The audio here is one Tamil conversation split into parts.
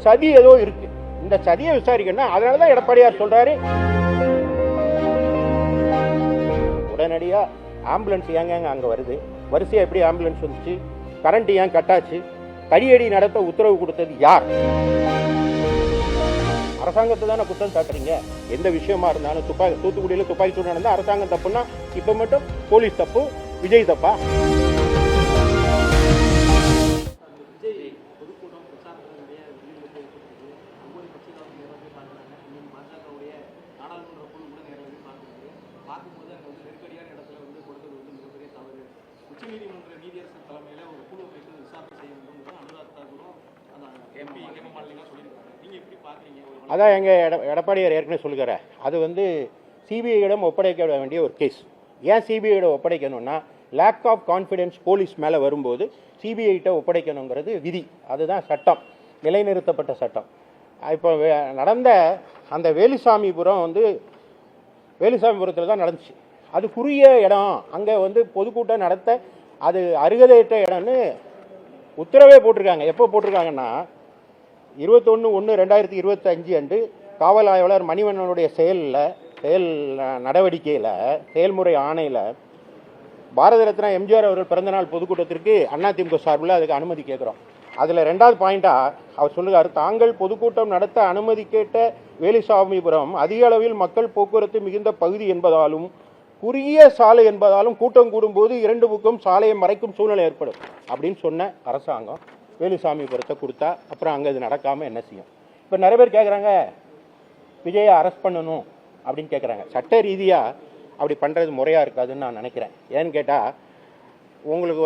சதி ஏதோ இருக்கு. இந்த சதியை விசாரிக்கணும். அதனாலதான் எடப்பாடியார் சொல்றாரு உடனடியா ஆம்புலன்ஸ் ஏங்க அங்க வருது, வரிசையா எப்படி ஆம்புலன்ஸ் வந்துச்சு, கரண்ட் ஏன் கட்டாச்சு, தடியடி நடத்த உத்தரவு கொடுத்தது யார்? அரசாங்கத்தை தானே குற்றம் சாட்டுறீங்க. எந்த விஷயமா இருந்தாலும் தூத்துக்குடியில் துப்பாக்கி சூடு நடந்தா அரசாங்கம் தப்புன்னா இப்ப மட்டும் போலீஸ் தப்பு, விஜய் தப்பா? அதான் எங்க எடப்பாடியார் ஏற்கனவே சொல்லுகிற அது சிபிஐயிடம் ஒப்படைக்க வேண்டிய ஒரு கேஸ். ஏன் சிபிஐயிடம் ஒப்படைக்கணும்னா லேக் ஆஃப் கான்ஃபிடன்ஸ் போலீஸ் மேலே வரும்போது சிபிஐட்ட ஒப்படைக்கணுங்கிறது விதி. அதுதான் சட்டம், நிலைநிறுத்தப்பட்ட சட்டம். இப்போ நடந்த அந்த வேலுசாமிபுரம் வேலுசாமிபுரத்தில் தான் நடந்துச்சு. அது குறுகிய இடம், அங்கே பொதுக்கூட்டம் நடத்த அது அருகதையிட்ட இடம்னு உத்தரவே போட்டிருக்காங்க. எப்போ போட்டிருக்காங்கன்னா 21/1/2025 அன்று காவல் ஆய்வாளர் மணிவண்ணனுடைய செயல் நடவடிக்கையில் செயல்முறை ஆணையில் பாரத ரத்னா எம்ஜிஆர் அவர்கள் பிறந்தநாள் பொதுக்கூட்டத்திற்கு அதிமுக சார்பில் அதுக்கு அனுமதி கேட்குறோம். அதில் 2வது பாயிண்டாக அவர் சொல்லுகிறார், தாங்கள் பொதுக்கூட்டம் நடத்த அனுமதி கேட்ட வேலுசாமிபுரம் அதிக அளவில் மக்கள் போக்குவரத்து மிகுந்த பகுதி என்பதாலும் குறுகிய சாலை என்பதாலும் கூட்டம் கூடும்போது 2 பக்கம் சாலையை மறைக்கும் சூழ்நிலை ஏற்படும் அப்படின்னு சொன்ன அரசாங்கம் வேலுசாமிபுரத்தை கொடுத்தா அப்புறம் அங்கே இது நடக்காமல் என்ன செய்யும்? இப்போ நிறைய பேர் கேட்குறாங்க விஜயை அரெஸ்ட் பண்ணணும் அப்படின்னு கேட்குறாங்க. சட்ட ரீதியாக அப்படி பண்ணுறது முறையாக இருக்காதுன்னு நான் நினைக்கிறேன். ஏன்னு கேட்டால் உங்களுக்கு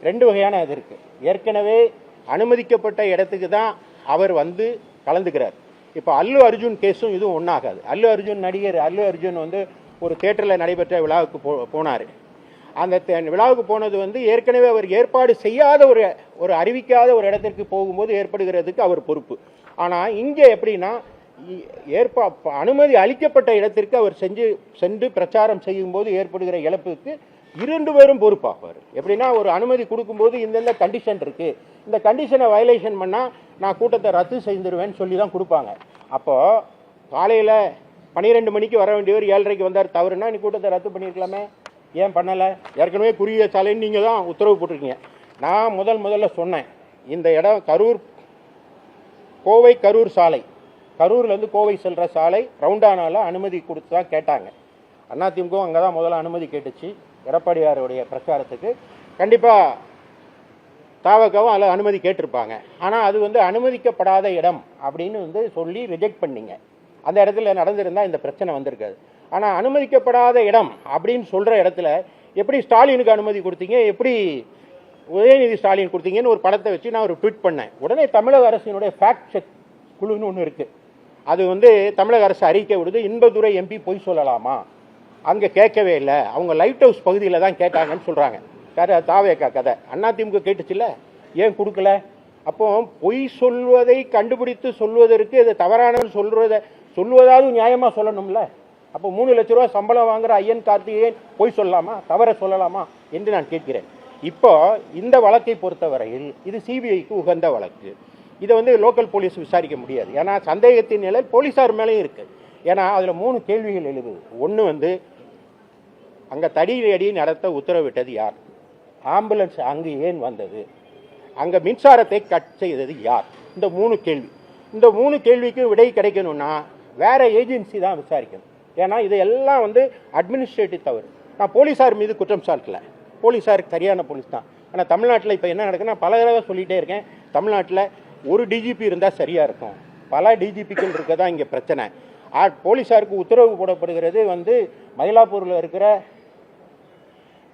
2 வகையான இது இருக்குது. ஏற்கனவே அனுமதிக்கப்பட்ட இடத்துக்கு தான் அவர் கலந்துக்கிறார். இப்போ அல்லு அர்ஜுன் கேஸும் இதுவும் ஒன்றாகாது. நடிகர் அல்லு அர்ஜுன் ஒரு தியேட்டரில் நடைபெற்ற விழாவுக்கு போனார். அந்த விழாவுக்கு போனது ஏற்கனவே அவர் ஏற்பாடு செய்யாத ஒரு அறிவிக்காத ஒரு இடத்திற்கு போகும்போது ஏற்படுகிறதுக்கு அவர் பொறுப்பு. ஆனால் இங்கே எப்படின்னா அனுமதி அளிக்கப்பட்ட இடத்திற்கு அவர் சென்று பிரச்சாரம் செய்யும் போது ஏற்படுகிற இழப்புக்கு 2 பேரும் பொறுப்பாவார். எப்படின்னா ஒரு அனுமதி கொடுக்கும்போது இந்தந்த கண்டிஷன் இருக்கு, இந்த கண்டிஷனை வயலேஷன் பண்ணால் நான் கூட்டத்தை ரத்து செய்துருவேன்னு சொல்லி தான் கொடுப்பாங்க. அப்போ காலையில் 12 மணிக்கு வர வேண்டியவர் 7:30க்கு வந்தார், தவறுனா நீ கூட்டத்தை ரத்து பண்ணியிருக்கலாமே, ஏன் பண்ணலை? ஏற்கனவே குறுகிய சாலைன்னு நீங்கள் தான் உத்தரவு போட்டிருக்கீங்க. நான் முதல்ல சொன்னேன், இந்த இடம் கரூர் சாலை, கரூர்லேருந்து கோவை செல்கிற சாலை ரவுண்டானால அனுமதி கொடுத்து தான் கேட்டாங்க. அதிமுக அங்கே தான் முதல்ல அனுமதி கேட்டுச்சு எடப்பாடியாருடைய பிரச்சாரத்துக்கு. கண்டிப்பாக தாவகவும் அதில் அனுமதி கேட்டிருப்பாங்க. ஆனால் அது அனுமதிக்கப்படாத இடம் அப்படின்னு சொல்லி ரிஜெக்ட் பண்ணீங்க. அந்த இடத்துல நடந்திருந்தால் இந்த பிரச்சனை வந்திருக்காது. ஆனால் அனுமதிக்கப்படாத இடம் அப்படின்னு சொல்கிற இடத்துல எப்படி ஸ்டாலினுக்கு அனுமதி கொடுத்தீங்க, எப்படி உதயநிதி ஸ்டாலின் கொடுத்தீங்கன்னு ஒரு படத்தை வச்சு நான் ஒரு ட்வீட் பண்ணேன். உடனே தமிழக அரசினுடைய ஃபேக்ட் செக் குழுன்னு ஒன்று இருக்குது. அது தமிழக அரசு அறிக்கை விடுது, இன்பதுரை எம்பி பொய் சொல்லலாமா, அங்கே கேட்கவே இல்லை, அவங்க லைட் ஹவுஸ் பகுதியில் தான் கேட்டாங்கன்னு சொல்கிறாங்க. தாவேக்கா கதை அதிமுக கேட்டுச்சுல்ல, ஏன் கொடுக்கல? அப்போ பொய் சொல்வதை கண்டுபிடித்து சொல்வதற்கு இது தவறானது சொல்வதாவது நியாயமாக சொல்லணும்ல. அப்போ 3 லட்ச ரூபா சம்பளம் வாங்குற ஐயன் கார்த்திகேயன் பொய் சொல்லலாமா, தவற சொல்லலாமா என்று நான் கேட்கிறேன். இப்போ இந்த வழக்கை பொறுத்தவரையில் இது சிபிஐக்கு உகந்த வழக்கு. இதை லோக்கல் போலீஸ் விசாரிக்க முடியாது. ஏன்னா சந்தேகத்தின் நிலை போலீஸார் மேலேயும் இருக்கு. ஏன்னா அதில் 3 கேள்விகள் எழுது. ஒன்று அங்கே தடியடி நடத்த உத்தரவிட்டது யார்? ஆம்புலன்ஸ் அங்கு ஏன் வந்தது? அங்கே மின்சாரத்தை கட் செய்தது யார்? இந்த 3 கேள்வி. இந்த 3 கேள்விக்கு விடை கிடைக்கணும்னா வேற ஏஜென்சி தான் விசாரிக்கணும். ஏன்னா இதெல்லாம் அட்மினிஸ்ட்ரேட்டிவ் தவறு. நான் போலீஸார் மீது குற்றம் சாட்டல, போலீஸாருக்கு சரியான போலீஸ் தான். ஆனால் தமிழ்நாட்டில் இப்போ என்ன நடக்குன்னா, பல தடவை சொல்லிகிட்டே இருக்கேன், தமிழ்நாட்டில் ஒரு டிஜிபி இருந்தால் சரியாக இருக்கும், பல டிஜிபிக்கள் இருக்க தான் இங்கே பிரச்சனை. போலீஸாருக்கு உத்தரவு போடப்படுகிறது மயிலாப்பூரில் இருக்கிற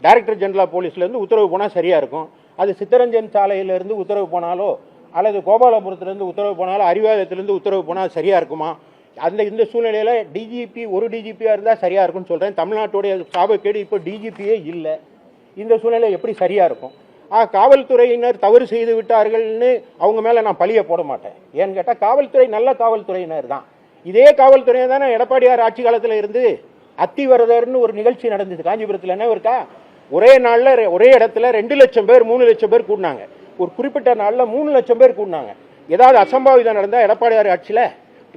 டைரக்டர் ஜெனரல் ஆஃப் போலீஸ்லேருந்து உத்தரவு போனால் சரியாக இருக்கும். அது சித்தரஞ்சன் சாலையிலேருந்து உத்தரவு போனாலோ அல்லது கோபாலபுரத்துலேருந்து உத்தரவு போனாலோ அறிவாலயத்திலேருந்து உத்தரவு போனால் சரியாக இருக்குமா? இந்த சூழ்நிலையில் டிஜிபி ஒரு டிஜிபியாக இருந்தால் சரியாக இருக்கும்னு சொல்கிறேன். தமிழ்நாட்டுடைய சாபக்கேடு இப்போ டிஜிபியே இல்லை. இந்த சூழ்நிலை எப்படி சரியாக இருக்கும்? காவல்துறையினர் தவறு செய்து விட்டார்கள்னு அவங்க மேலே நான் பழிய போட மாட்டேன். ஏன்னு கேட்டால் காவல்துறை நல்ல காவல்துறையினர் தான். இதே காவல்துறை தானே எடப்பாடியார் ஆட்சி காலத்தில் இருந்து அத்திவரதர்னு ஒரு நிகழ்ச்சி நடந்தது காஞ்சிபுரத்தில். என்ன இருக்கா? ஒரே நாளில் ஒரே இடத்துல 2 லட்சம் பேர் 3 லட்சம் பேர் கூடினாங்க. ஒரு குறிப்பிட்ட நாளில் 3 லட்சம் பேர் கூடினாங்க. ஏதாவது அசம்பாவிதம் நடந்தால் எடப்பாடியார் ஆட்சியில்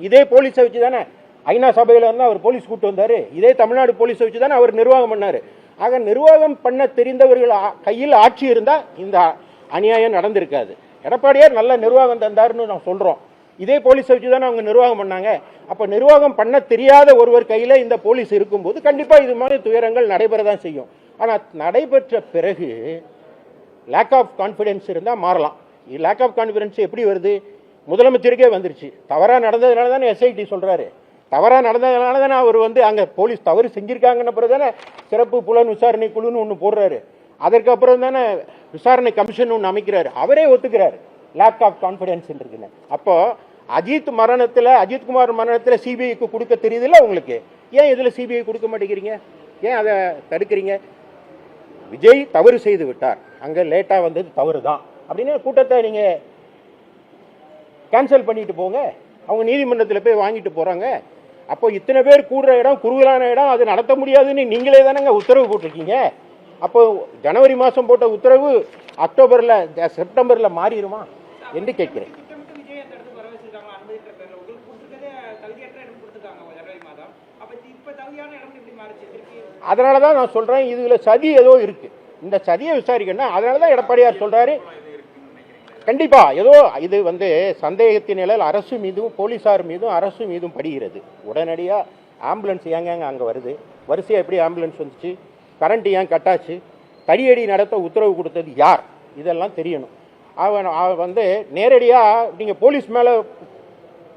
இதே போலீஸை வச்சு தானே ஐநா சபையில் இருந்தால் அவர் போலீஸ் கூட்டு வந்தார். இதே தமிழ்நாடு போலீஸை வச்சு தானே அவர் நிர்வாகம் பண்ணார். ஆக நிர்வாகம் பண்ண தெரிந்தவர்கள் கையில் ஆட்சி இருந்தால் இந்த அநியாயம் நடந்திருக்காது. எடப்பாடியார் நல்ல நிர்வாகம் தந்தார்னு நான் சொல்கிறோம். இதே போலீஸை வச்சு தானே அவங்க நிர்வாகம் பண்ணாங்க. அப்போ நிர்வாகம் பண்ண தெரியாத ஒருவர் கையில் இந்த போலீஸ் இருக்கும்போது கண்டிப்பாக இது மாதிரி துயரங்கள் நடைபெற தான் செய்யும். ஆனால் நடைபெற்ற பிறகு லேக் ஆஃப் கான்ஃபிடென்ஸ் இருந்தால் மாறலாம். லேக் ஆஃப் கான்ஃபிடென்ஸ் எப்படி வருது? முதலமைச்சருக்கே வந்துருச்சு. தவறாக நடந்ததுனால தானே எஸ்ஐடி சொல்கிறாரு. தவறாக நடந்ததுனால தானே அவர் அங்கே போலீஸ் தவறு செஞ்சுருக்காங்கன்னு பிறகு தானே சிறப்பு புலன் விசாரணை குழுன்னு ஒன்று போடுறாரு. அதற்கப்புறம் தானே விசாரணை கமிஷன் ஒன்று அமைக்கிறாரு. அவரே ஒத்துக்கிறாரு லேக் ஆஃப் கான்ஃபிடென்ஸ் இருக்குன்னு. அப்போ அஜித்குமார் மரணத்தில் சிபிஐக்கு கொடுக்க தெரியுதுல்ல உங்களுக்கு. ஏன் இதில் சிபிஐ கொடுக்க மாட்டேங்கிறீங்க? ஏன் அதை தடுக்கிறீங்க? விஜய் தவறு செய்து விட்டார், அங்கே லேட்டாக வந்தது தவறு தான் அப்படின்னு கூட்டத்தை நீங்கள் கேன்சல் பண்ணிட்டு போங்க. அவங்க நீதிமன்றத்தில் போய் வாங்கிட்டு போகிறாங்க. அப்போ இத்தனை பேர் கூடுற இடம் குறுகலான இடம், அது நடத்த முடியாதுன்னு நீங்களே தானேங்க உத்தரவு போட்டிருக்கீங்க. அப்போ ஜனவரி மாதம் போட்ட உத்தரவு அக்டோபரில் செப்டம்பரில் மாறிடுமா என்று கேட்கிறேன். அதனால தான் நான் சொல்கிறேன், இதில் சதி ஏதோ இருக்குது. இந்த சதியை விசாரிக்கணும். அதனால தான் எடப்பாடியார் சொல்கிறாரு கண்டிப்பா ஏதோ இது சந்தேகத்தின் நிலையில் அரசு மீதும் போலீசார் மீதும் அரசு மீதும் படுகிறது. உடனடியாக ஆம்புலன்ஸ் ஏங்க அங்கே வருது? வரிசையாக எப்படி ஆம்புலன்ஸ் வந்துச்சு? கரண்ட் ஏன் கட்டாச்சு? தடியடி நடத்த உத்தரவு கொடுத்தது யார்? இதெல்லாம் தெரியணும். அவன் நேரடியாக நீங்கள் போலீஸ் மேலே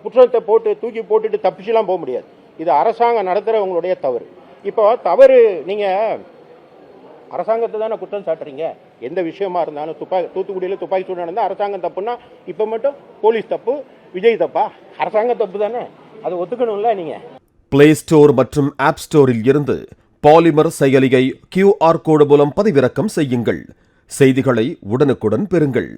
குற்றத்தை தூக்கி போட்டுட்டு தப்பிச்சுலாம் போக முடியாது. இது அரசாங்கம் நடத்துகிறவங்களுடைய தவறு. இப்போ தவறு நீங்கள் அரசாங்கத்தை தானே குற்றம் சாட்டுறீங்க. எந்த விஷயமா இருந்தாலும் தூத்துக்குடியில் துப்பாக்கி சூடு நடந்தால் அரசாங்கம் தப்புன்னா இப்போ மட்டும் போலீஸ் தப்பு, விஜய் தப்பா? அரசாங்கம் தப்பு தானே, அதை ஒத்துக்கணும்ல நீங்கள். பிளே ஸ்டோர் மற்றும் ஆப் ஸ்டோரில் இருந்து பாலிமர் செயலியை QR கோடு மூலம் பதிவிறக்கம் செய்யுங்கள். செய்திகளை உடனுக்குடன் பெறுங்கள்.